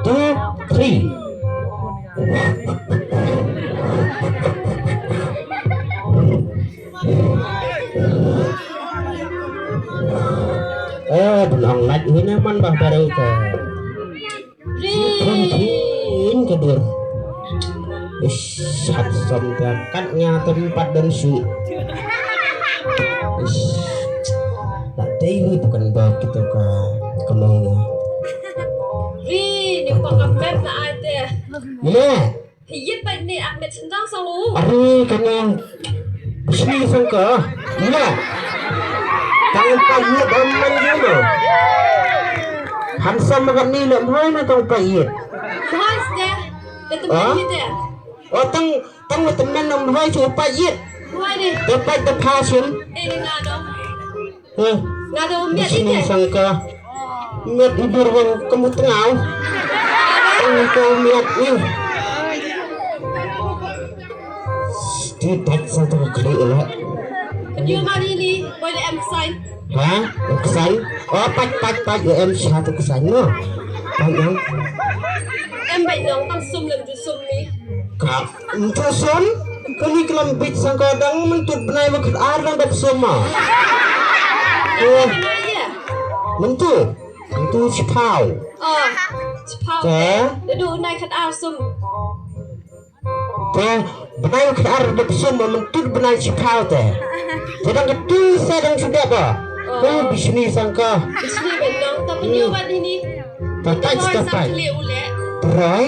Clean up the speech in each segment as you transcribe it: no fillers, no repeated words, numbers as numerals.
2, 3. Belum lagi ini man bah baru ke. Rin kedur. Sat sampeannya tempat dan su. Tak tahu bukan begitu kan kemana. Rin, yung pagkamem na ate. Mana? Hiyit pa ni Ahmed Sendang sa lu. Ari kena sini sangka. Mana? Tangan payet aman dulu. Hansa makan ni nak mana tangan payet? Mahal siya. Tetemen kita. Oh tang teman nak mana cuba payet. Mahal ni. Dapat depasin. Nga dong. Heh. Nga dong miat Sini ite. sangka. Miat ibu wang kamu tengah. Kau miat ni. Tidak satu kali lah. Penyu mari ni. Boleh em sign. Hả? Kesan? Oh, pat em satu kesan no. Panjang. Em baik dong. Tam sum lem tu sum ni. Kak, untuk son? Kali kelam bit sangkadang mentut benai makan arang dak soma. Oh, Ya. mentu cipau. Oh. Cepau. Duduk naik kat ar sum. Teh, benai makan arang dak soma mentut benai cipau teh. Sedang ketu sedang sudah apa? Oh, bisni sangka. Sini baik dong. Tam penyu mari ni. Tatai Kita tatai. boleh ulek. Terai?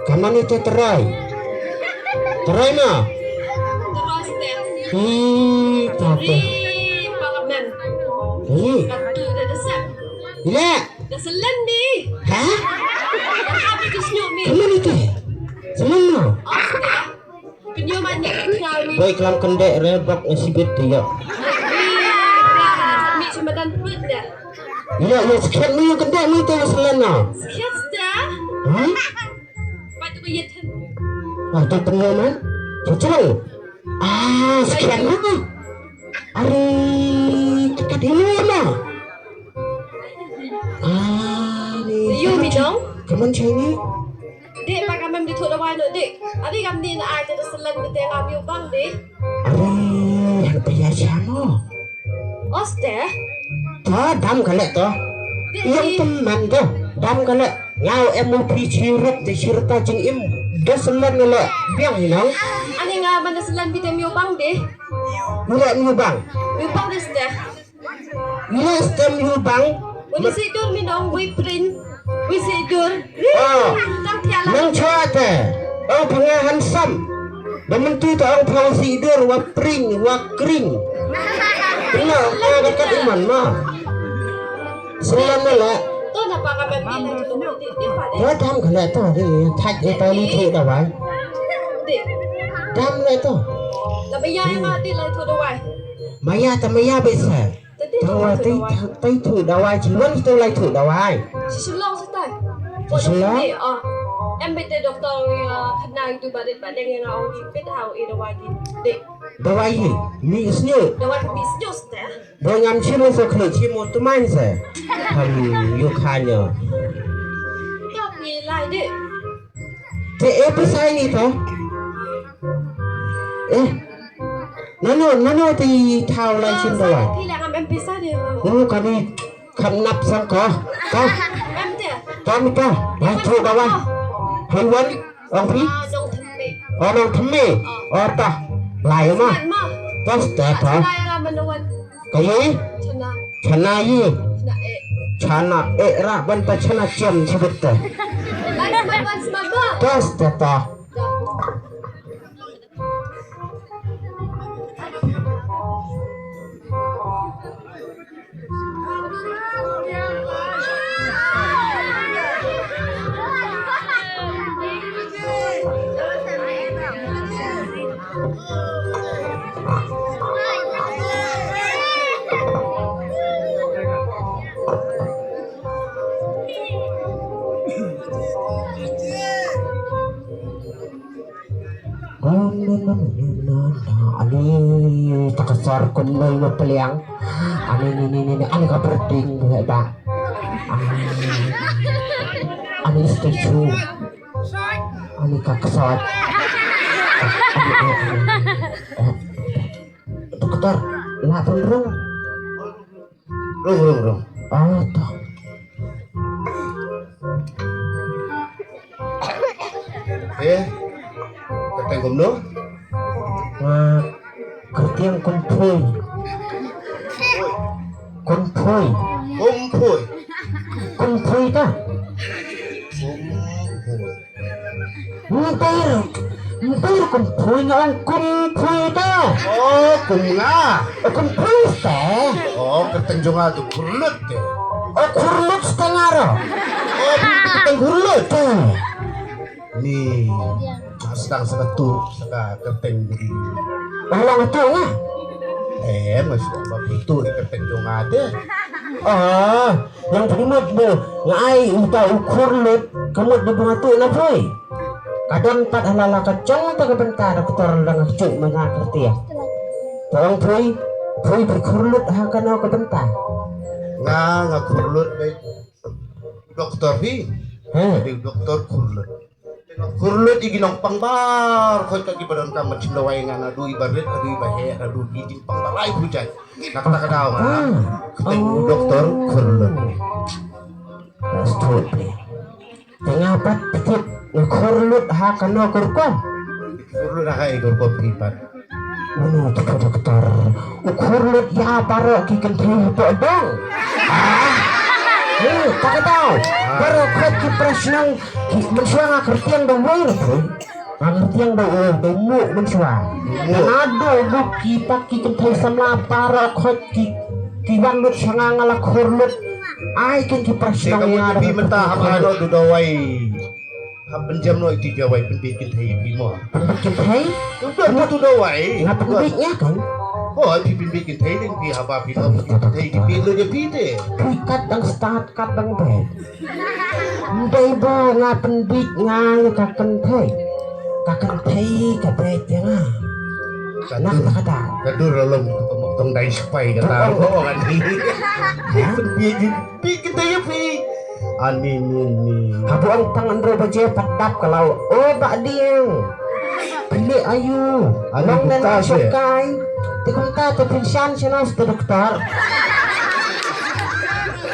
Kaman itu terai? Terai mah? Terus deh. Apa? Ri, parlemen. Katu dah desak. Bila? Dah selan ni. Hah? Dah habis tu senyum ni. Kaman itu? Semana? Oh, sudah. Penyu mani kau ni. Baik kelam kendek rebak nasibit dia. Mi cuma dan perut dah. Ya, sekian ni yang kendek ni tu selana. Sekian sudah. Hah? Patut beryetan. Tu tengah man? Cocok. Sekian mana? Ari, dekat ini mana? You minum? Kaman cini? Dek pakai mem di tu dah wai dek. Adi kami ni nak ada selan di tengah kami bang dek. Ari, yang bayar siapa? Oh, sudah. Dam kalek tu. Yang teman tu. Dam kalek. Ngau MOP cirit di cerita jeng im. Dah selan ni lah. Biang ni nang. Ani ngah mana selan di tengah bang dek. Mula ni bang. Mi bang dah sudah. Mula stem ni bang. Wani sidur minum we print. We sidur. Oh. Tang tiala. Nang cua te. Oh pengahan sam. Bementu tu orang pau sidur wa pring wa kring. Tengok kau dekat iman mah. Selan ni lah. Tu nak pakai mem ni lah tu dia pada. Ya dam kalek tu. Thaj itu ni tu dah wai. Dek. Dam ni tu. Nak bayar yang mati lah tu dah wai. Maya tak maya besar. Tadi tu Tahu tu tu dah wai. tu tu dah wai. Jiwan tu lai tu dah wai. Sisulong setai. Sisulong? Oh. Em bete doktor kenal itu badan yang awak ni bete awak ida wagi. Dek. Dah wai ni senyum. Dah wagi bisnis setai. Dah ngam cium sekali cium tu main se. Yuk hanya. Tapi lai dek. Te apa saya ni tu? Nano ti thao lai cium dah wai.พี่แรงทำเอ็มพิซซ่าเดียว Oh kamiนับสังกอ เอ็มเดียว kami kah? Tu dah wai. Hewan orang pi. ดงทึมเม Orang theme. Oh tah. Lai มั mah. นมาก Tas ช dah นะ tah. รามันวัน Kaya ชนะ chana ye. ชนะเอะ Chana era banta chana jam sebut teh. ไล่สมัยวันสมัยบ้า Tas dah tah. Ani takasar kun may mapaliang. Ani ka berding ba? Ani setuju. Ani kakesot. Dokter, lapun rung. Rung. Oh, toh. Kateng kumno. Nga, kertiang kunpoy. Kunpoy. Kumpuy. Kunpoy ta. Muntir kunpoy nga ang kunpoy ta. Oh, kumnga. Kunpoy ta. Oh, kateng jonga tu kurlut. Kurlut ta nga ro. Oh, kateng kurlut. Ta. Ni sedang seketu saka kateng di. Walang ito nga. Masih apa itu kateng jonga deh. Yang primod mo nga ay utaw kurlut kamot na bungato na boy. Kadang pat halala ka chong tagabanta doktor lang cuk mga kertiya. Tolong boy berkurlut ha kana ka banta. Nga kurlut baik. Dokter bi. He. Di dokter kurlut. Kurlut iginong pangbar ko kagi badon ka macindaway nga na du ibarit adu ibahe adu gijing pangbalay bujay. Nakata daw nga. Kateng dokter kurlut. Astute. Tengapat pikit kurlut ha kana kurkon. Kurlut na kay igor ko pipat. Ano to doktor? Kurlut ya paro kikentay po dong. Tak tahu. Baru kau kipras nang mensuang akertiang dawai tu. Akertiang dawai demu mensuang. Nado buk kita kentai samla para kau kiwan lut sangang ala kurlut. Ai kan kipras Kamu nang ya. lebih mentah apa do dawai. Penjam no itu jawai penbikin teh bimo. Kentai? Udah tu dawai. Ngapa biknya kan? Oh, bikin teh dan pi haba pi no teh di pilu je pi teh. Pikat dan start kat dan be. Ndai ba ngapen bik ngai ka kentai. Ka kentai ka be nga. Nak kata. Kadur lolong tong dai spai kata. Oh, kan ni. Bikin teh pi. Ani ni. Habu ang tangan ro ba je patap kalau bak dieng. Pilih ayu. Long dan buta siya. sukai. Tikung ka to pinsan siya na sa doktor.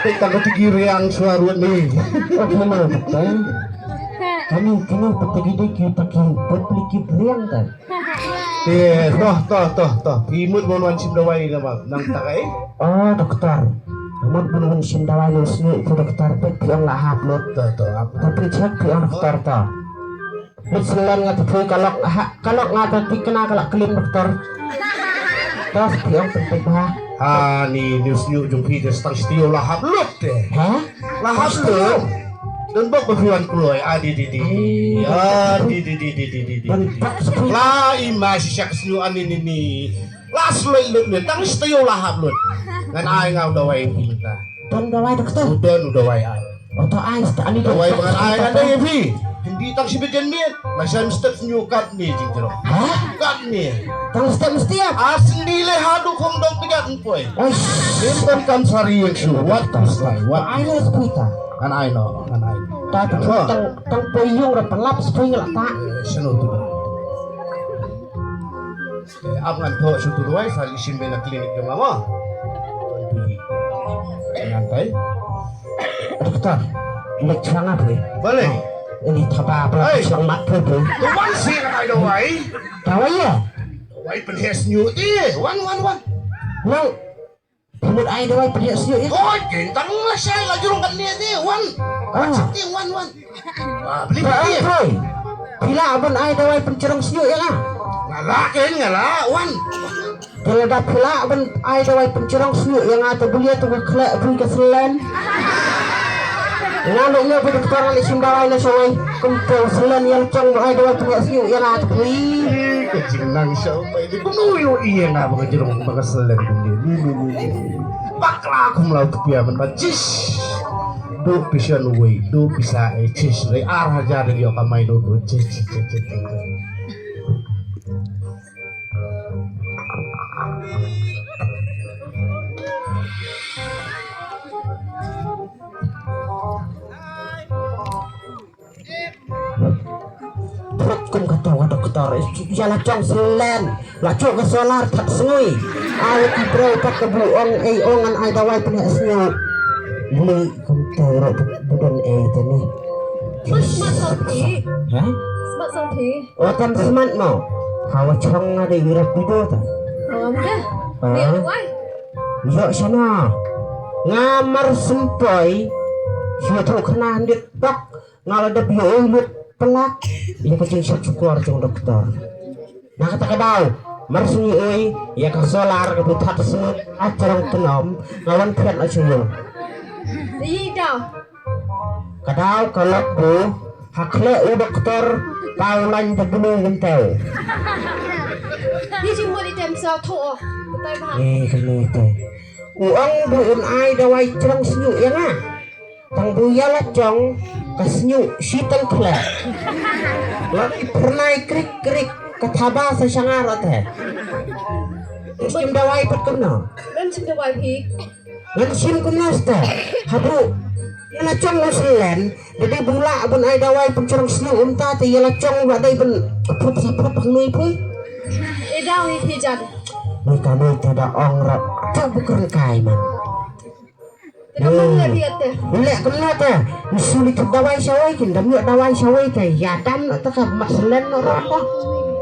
Kita ketigiri yang suara ni. Okay na doktor. Kami patagidi kita pagpliki briang kan. Toh. Imut mo naman simdaway naman nang takay. Oh doktor. Namun penuhun sindawai sini itu doktor pek piang lahap lot. Toh. Tapi cek piang doktor to. Misalan nga tuh kalau nggak kena kalau kelim doktor. Terus piang penting bah. Ni news jung Peter stang stio lahap lut deh. Hah? Lahap lut. Dan bak berfiwan kuloy adi. La imasi siya kasnyo anin ni. Las loy lut lut. Tang stio lahap lut. Ngan ay nga udaway yung pilita. Don gawai dokter. Udaway ay. Oto ais tak ani Udaway mga ay nga na yung hindi tang sibidyan niya. Masyan steps nyo kat niya jing jero. Hah? Kat niya. Tang mesti ya? Asindile hadu kong dong tigat poy. Oi. Simpan kan sari yang su. What is like? What? Ai lah sepita. Kan I know. Tapi tang poyong ra pelap sepoi lah tak. Sino tu? Abang to su tu doai sali simbe na klinik ke mama. Nantai. Dokter. Lecang apa? Boleh. Ini thaba apa? Siang mat tu. Tuan si kan I doai. Kawai ya? Wai penhes new one. Nang pemut ai dawai pergi siu ya. Oh, kentang saya lagi orang kan niat ni one. Cik one. Beli dia. Boy. Bila abang ai dawai pencerong siu ya lah. Ngala one. Kalau dah pula abang ai dawai pencerong siu yang ada belia tu kelak beri keselen. Ngalo nya pada doktor ali simbawai na soy. Kumpul selen yang cong ai dawai pencerong siu yang ada beri. Kecing nang siya pa ini kunuyo iya nga mga jerong mga selen kundi. Bakla akong laut piyaman ba cis. Do bisa nuway, do bisa cis. Lay arah jada diyo kamay do cis. doktor jalan cong selen lah cok ke solar tak sengui ai ki bro tak ke buong ongan ai dawai punya senyu ini komputer bukan tadi Smart Santi. hah Smart Santi. oh tam smart mau hawa chong ada wirap video ta Dah. Dia tuai. yo sana ngamar sempoi siapa tu kena dit tok ngalada bio lut pelak yang kecil syukur jong dokter nah kata kadau marsunyi oi ya ka solar ke butat semut acarang tenom ngawan kiat asyul Đi đâu? kadau kalau bu hakle u dokter paulan terbulu genteu Đi chung mua đi tìm sao thua. Tay bà. kene teh uang buun ai dawai cerang senyu ya nga tang buya lah jong kasnyu sitan khle lagi pernah krik krik kathaba sa sangara teh sim dawai pat kumno Bên chung được vài phí. ngan sim kumno teh habru yala jong selen jadi bula bun ai dawai pun cerang senyu unta teh yala jong wadai bun put sapra pangnui pui Đi đâu đi thì chặt. noi kami tada ong rak tak bukan kai man Thì nó không người Việt teh. lek kena teh sulit dawai sawai kin dam dawai sawai teh ya dan tak maslen orang dah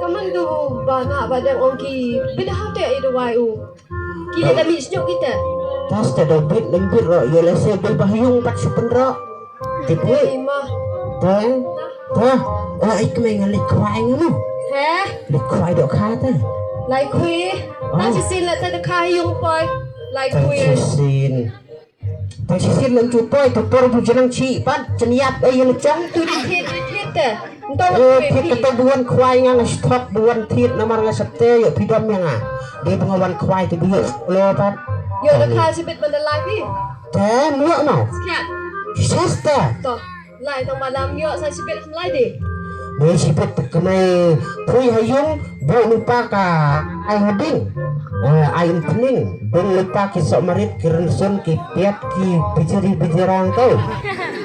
Cảm ơn tu bà nạ bà đang ông kỳ. Biết đâu teh đi vài u. Kỳ đi tami senyum kita. tas teh dobit lembut ro ya lese be bahyung pat sepenro tipu Đi mà. teh teh ik me ngalik kwai ngono Hả? lik kwai dok kha teh Lại khuya. Ta chỉ xin là ta được khai dùng bơi. Lại khuya. Tasisin lang chupoy tupor bu jenang chi pat ceniap yang chong tu Thiết teh. Tao thiết kata buan kwai nga stok buan thiết namar nga sapte yo pidom yang di pengawan kwai tu biyo lo pat Giờ được khai sẽ biết mình là lại đi. te muak mau Kẹt. sasta Tao. Lại tao mà làm nhựa sao sẽ biết làm lại đi. May sipit kamay puy hayong bu lupa ka ay huding ayon pening bung lupa ki sok marit ki rensun ki piat ki bijari-bijarang tau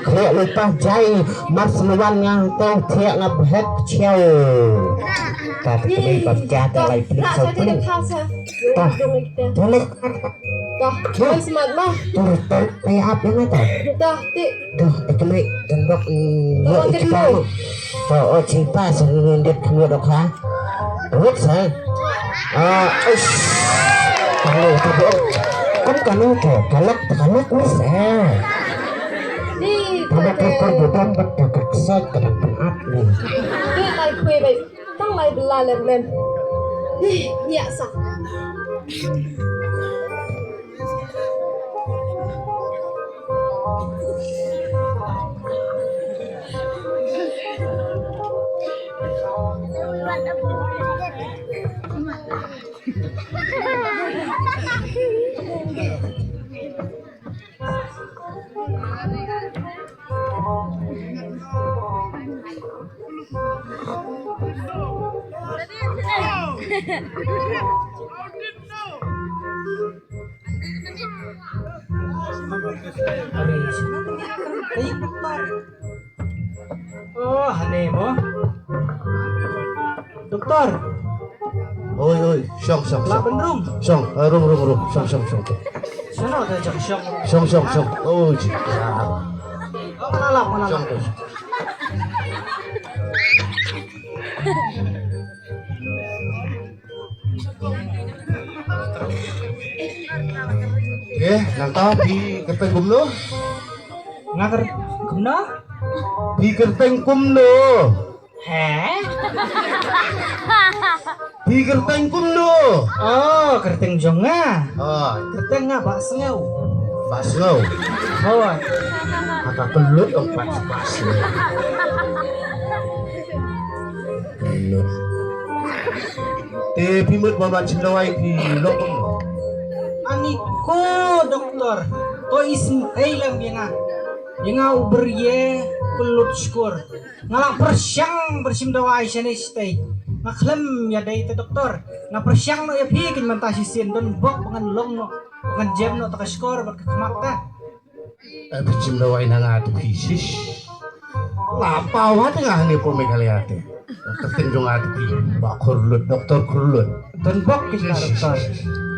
kaya lupa jai mas luan ngang tau tiak ngabhet ciao tapi kami pagkata lay pening Lại sa sao thì được pening khai sao? Tah. Dùng lịch teh. tolek Tao. Ôi smart mà. turut ay ap yang ata Tao. Tị. duh kami gandok Tolong yo ke ikpa dulu. oh cinta sengendet kami dok ha Rut saya kalau kan kalau kalau bisa Đi. kalau Tao teh. perbudan berdekat saya kadang penat nih Đi lại khuya vậy. Tao lại là lên. Đi. Nhẹ sao? Oh, hane mo? Doktor, Oi, syong. laban room. Syong, rum. Syong. Sana ada jak syong. Syong. Oh, ji. Oh, manalap. Syong tu. Nang tahu di kerteng kumlo, Ngaker gumna? di kerteng kumlo, Heh? di kerteng kumlo. Oh, kerteng jonga. Ah, Kerteng nga bak sengaw. pas ngau, Oh, kata kelut pas. Kelut. Pimut mama cindawai di lokum. aniko doktor. To ism lang nga. Yang ngau berye pelut skor. Ngalak persyang bersim dawai sini stay. Ngaklem ya day te doktor. Nga persyang no ya bikin mantasisin don bok pengen long no. Pengen jam no taka skor berkemak ta. Cindawai nang atu hisis. Lapau tengah ni pun megaliate. Tertenjung hati, Pak Kurlut, Dokter Kurlut. Tembok kita doktor.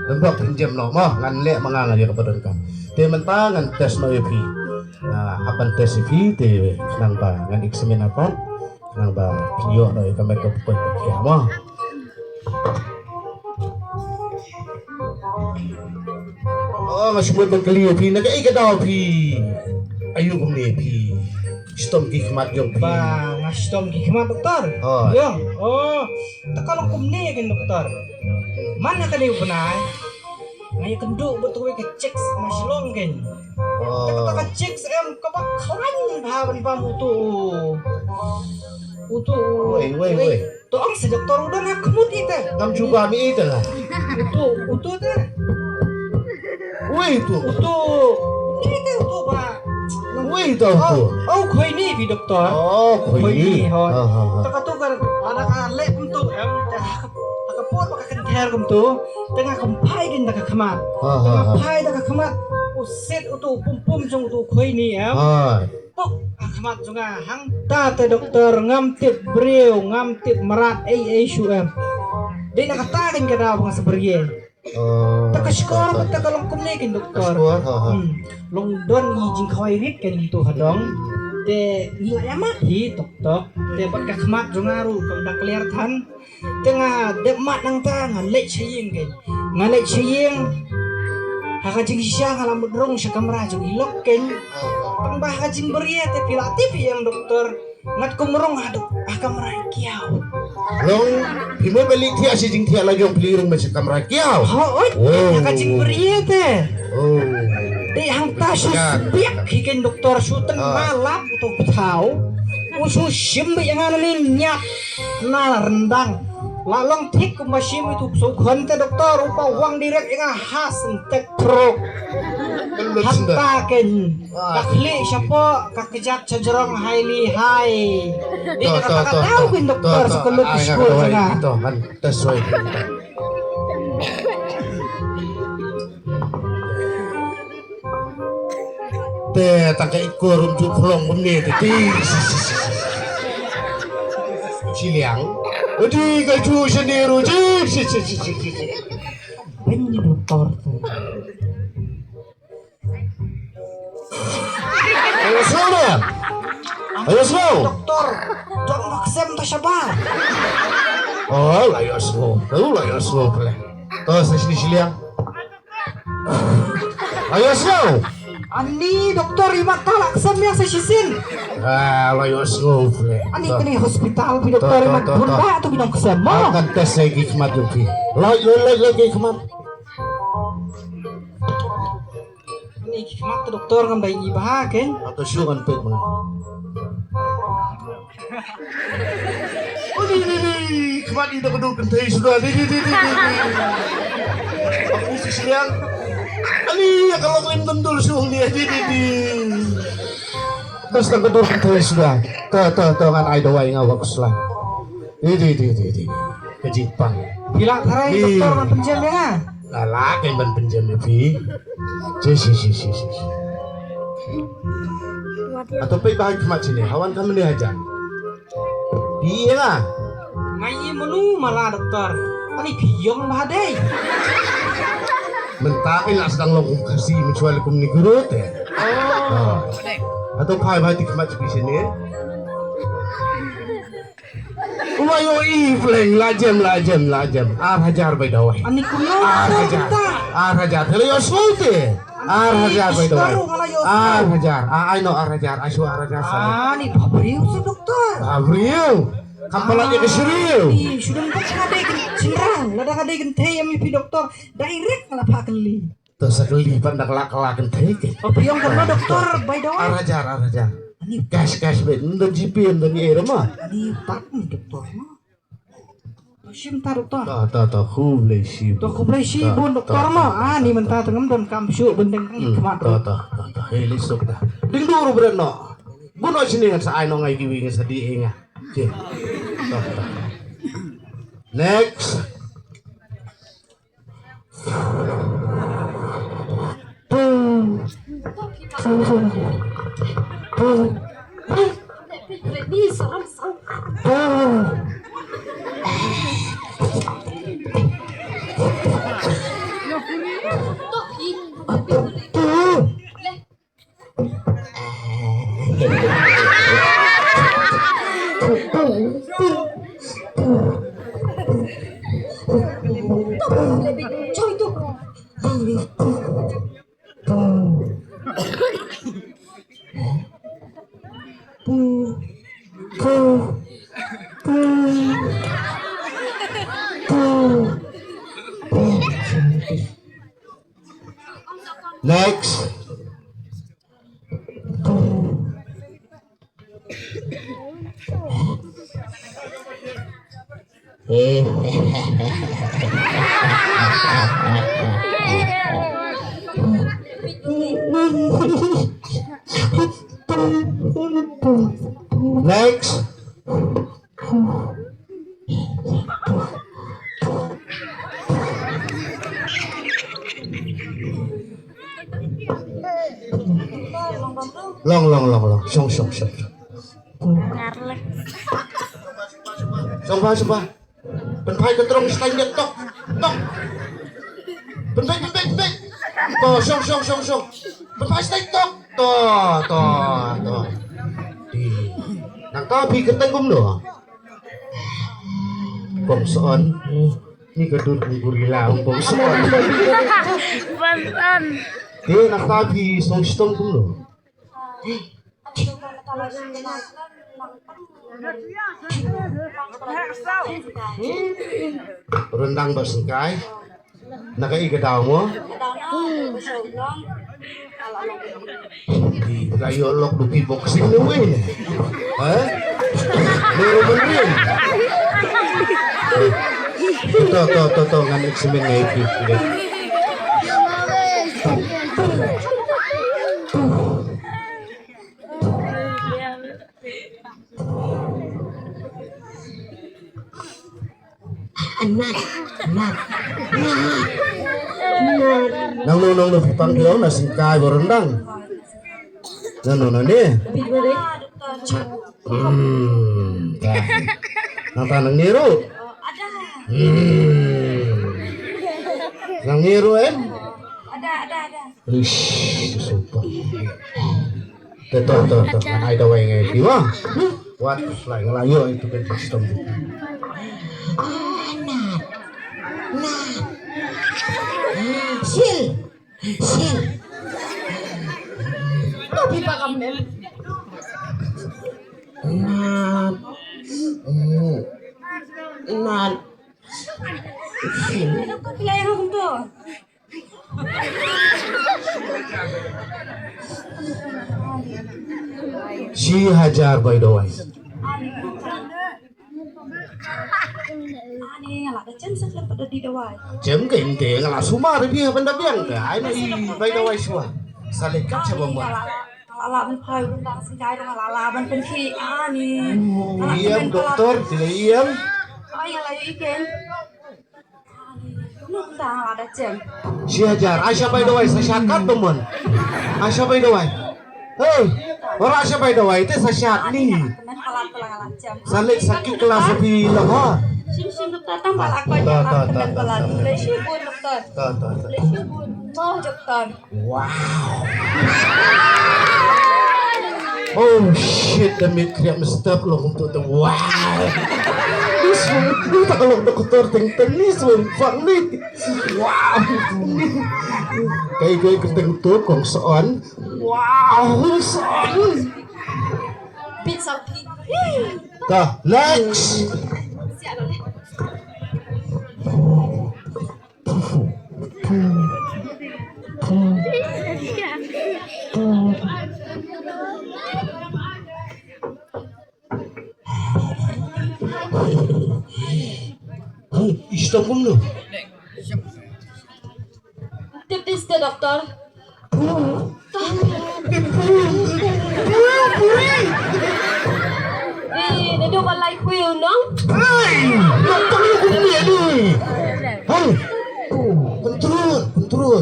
Lembak pinjam no, mah ngan lek mangang aja kepada kan. Dia mentah ngan tes no EV. Nah, akan tes EV, dia kenang ba ngan eksamen apa? Kenang ba video no kamera kepoi pakai mah. Oh, masih buat bengkeli EV, nak ikat dah EV. Ayo kum ni EV. Stom kikmat yung EV. Ba, ngastom gimana dokter? Oh. Yang, oh, kalau kumni kan dokter. Mana kali benai? Ngayon kenduk betul ke cek maslong kan. Oh. Taka cek em kabakaran bahan pamutu. Utu. Woi. Tu ang si dokter udah nak kemut itu. Ngam juga mi itu lah. Utu tu. Woi tu. Utu. Ni tu utu ba. Woi tu tu. Oh, koi ni bi dokter. Oh, koi ni. Taka tu kan ada lek untuk em kapot maka kenter kum tu tengah kumpai din taka kemat tengah pai taka kemat uset utu pum jong utu koi ni em pok kemat jonga hang ta te dokter ngamtip breu ngamtip merat shu em dia nak katakan kada bang seberie taka skor taka long kum ni kin dokter long don i jing koi rit kan tu hadong de nilai amat hi tok de pat ka kemat jonga ru kam dak kelihatan tengah demat nang ta ngalek chaying kan ngalek chaying hakajing siya ngalam drong sa kamera jong ilok kan pang bahajing beria te pilatif yang dokter ngat kumrong hadok kamera kiau Long pimo balik dia si jing dia lagi yang pelirung macam kamera kiau. oi hakajing beria te Oh. di hang tasus biak hiken dokter suten malap atau betau usul simbi yang anu ni nyap na rendang lalong tik kumasim itu so konte dokter rupa uang direct yang khas entek truk hantaken kakli siapa kakejat cajerong highly high di kata tahu kan dokter sekolah school sana Itu kan tes way. Te tangkai korum ju kolong bumi ti. Siliang. Odi kaju sendiri ji. ini dokter Ayo slow. Ayo slow. dokter jangan maksem tak sabar Oh, layo slow. Tahu layo slow pula. Terus sini siliang. Ayo slow. ani dokter imat talak sem yang sesisin Ah, layo slow pula. ani kini hospital pi dokter imat bunda tu binong kesem mo Akan tes lagi hikmat juga. Lagi hikmat. ani hikmat tu dokter kan bayi ibah kan Atau syuk kan pet mana? Oh di. Hikmat ini dah kedua kentai sudah. Di. Aku mesti siang. Ani kalau klaim tendul suung dia. Di. Terus dah kedua kentai sudah. Tuh kan ai dawai ngawak selang. Di. Ke Jepang. bila tarai Di. dokter kan penjam ya Lala kan ban penjam lebih. Si. Atau pergi bahag hikmat sini. Hawan kamu ni aja. Iya lah. ngai menu malah dokter ani biong bahadai Mentakin lah sedang longkung kasih mencuali kum ni guru teh. Atau pai bahag hikmat di sini. Umayo ifleng lajam. Hajar bayi dawai. ani kuno Hajar. Kalau yo sulte. Hajar bayi dawai. Hajar. I know hajar. Asu hajar. ani pabriu si dokter Abriu. Kampalannya ke serius. Ih, sudah empat ada cenderang, ada teh yang mimpi dokter direct malah pakai li. Terus sekali pandak lak-lakan teke. Oh, yang karena dokter by the way. Hajar. Ani Gas bet. Ndo GP ndo ni era mah. ani tak nih dokter mah. Sim ta dokter. Ta hule si. Dok ko si bun dokter mah. Ani mentah tengem dan kamsu benteng kemar. Ta. Heli sok dah. Ding duru breno. Buno sini ngan sa ay no ngay giwi nga sa di nga. Okay. Next. Ni serem sang. Toh lebih coy tu. Next. Next. Long. Song. Sumpah. Penpai ke terong selain dia tok. Penpai. Toh, song. Penpai selain tok. Toh. Di. Nang tapi ketengkum doh. Bong soon. Ni kedut gorila bong soon. Basan. Nang tapi song kum doh. Rendang bersengkai. Nakai daw mo. Di kayo lok duki boxing na weh. Meron man rin. Ito, nga nagsimin nga ipit. Nang panggil na singkai berendang. Nang ni. Nang tanang niru. Nang niru Ada. Ish, sumpah. Tuh. Ay dawai ngay diwa. What fly ngelayo itu kan sistem. Sil. Tapi pa kami. Nan. Ano ka pilayang akong to? Si Hajar by the way. Ani ala da chan sakla pada di dawai. Chém kinh tiền là số ma đấy bia bên đó biang cái nó y by the way xua. Sa lên cắt cho bông. Alaมันพายรุ่นดังสิได้ต้องalaมันเป็นขี้นี่ Iem dokter tidak iem. Ay ala yung ikin. Nung da ala da chan. Si Hajar, Aisyah by the way sa syakat teman. Aisyah by the way. Hey, orang Aisyah by the way itu sa syak ni. Man ala telang ala chan. Sa lek sakit kelas lebih lemah. Sim dokter tambah aku aja kan balat. Lesi bun dokter. Lesi bun. Mau dokter. Wow. Oh shit, demi kriak mestap lo untuk tu. Wow. Ini tak kalau dokter teng ni sumpah ni. Wow. Kayak keteng tu kong soan. Wow, soan. Pizza. Dah, next. Siapa deh? İşte bunu. Tipis deh dokter. Dia bukan like wheel no? Dokter ni punya ni. Hai. Control.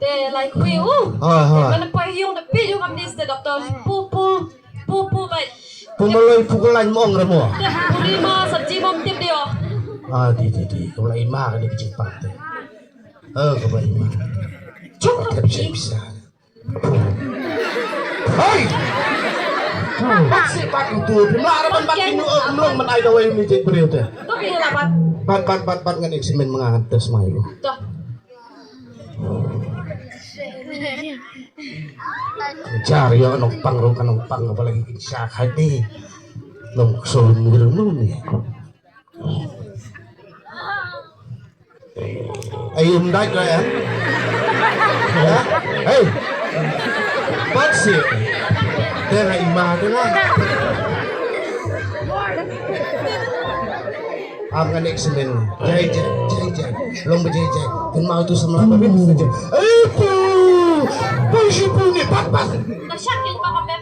Te like we mana payung the pi juga ni doktor pu baik Pumalay pukulan mo ang ramo. Purima sabji mom tip dia Di kalau ima kan di pate. Kalau ima. cukup Bisa. Hai. Masih pat itu. Marapan pat ini belum menai dawai ini cek beliau teh. tu pilih lapat Pat ngan eksemen mengantes mai. dah Cari ya numpang apalagi kisah hati. Nong solun nih. Ayun dah ya. Hey. Pasti. Dia nggak imah lah. Amkan eksemen. Jai. Long berjai. Dan mau tu semua apa saja. Push ni pat. nasyakil pa kami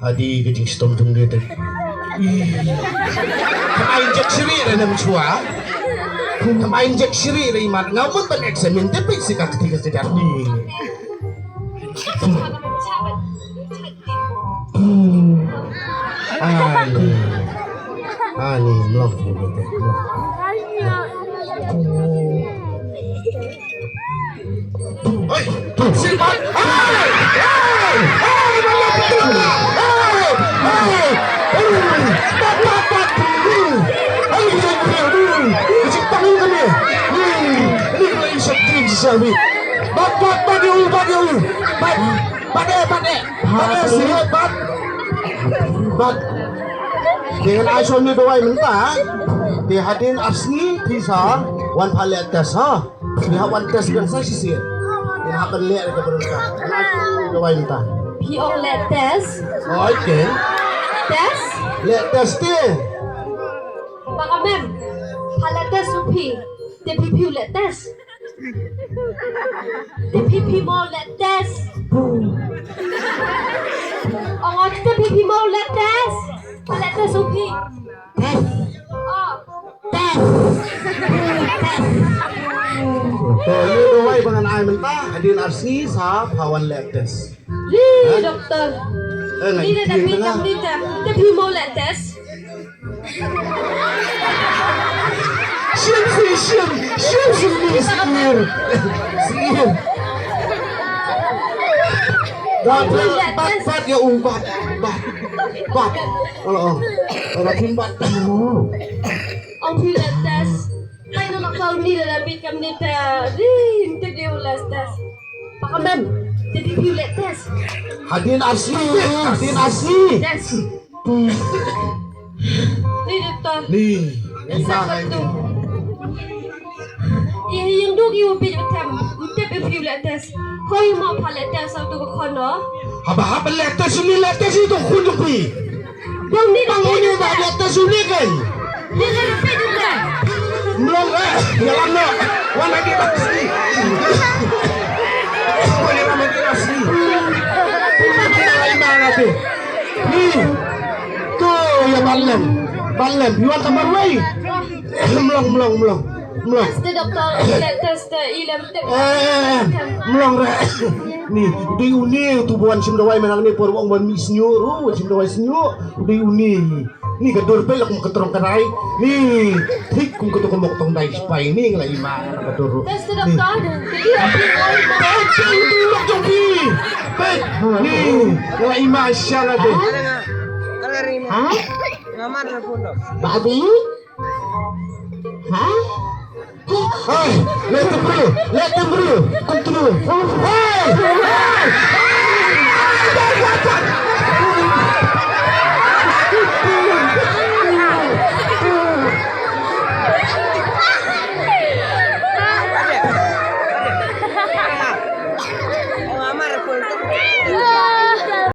Adi kecing stom tung dia tu. Kemain jak siri dah nama cua. Kemain jak siri dah imat. Ngamun pan eksemen tapi sikat ketika sedar ni. Ani melong. Oi, sipat. Dengan asal ni doai mentah, dia hadin asni bisa wan palet tes ha, dia wan tes kan saya sih, dia akan lihat ke berita. Asal doai mentah. pio letes Okay, tes lihat tes dia. pa kami halates upi te pipiu letes te pipi mo letes oh te pipi mo letes halates upi oh So, ini doai dengan ay mentah, hadin asni sa hawan lihat tes. doktor Nggak ni dah itin pinjam na. ni te pipi mo letes Siap ni sihir. Bat ya bat. Oh, orang timbat. Ang pilates. Ay, no nakal ni na labit kam ni ta. Hindi di ulastas. Pakamem. Jadi pilates. Hadin asli. Yes. Ni dito. Nih, Sakat tu. Yang dugi upi jutam. Utep pilates. Hoy mo pilates ang tu ko no. Haba letes itu kunjupi. Yang ni Bangunnya tak letes ini kan? Ni na labit juta. Belum jalan no. Wana di asli. Wana di asli. Mana tu? Nih, tu ya balam. You want tambah way? Melong. Basta doktor pilates ta ilam te. Melong re. Nih, udah uni tu buan sim dawai menang ni por wong ban misnyo, sim dawai snyo, udah uni. Nih gadur pelak mo katrong karai. Nih, tik kung kato mo tong dai spy ni ngala ima gadur. Basta doktor. Jadi api Nih, ngala ima siya na de. Babi? Hah? Hey, let them through. Come through. Hey!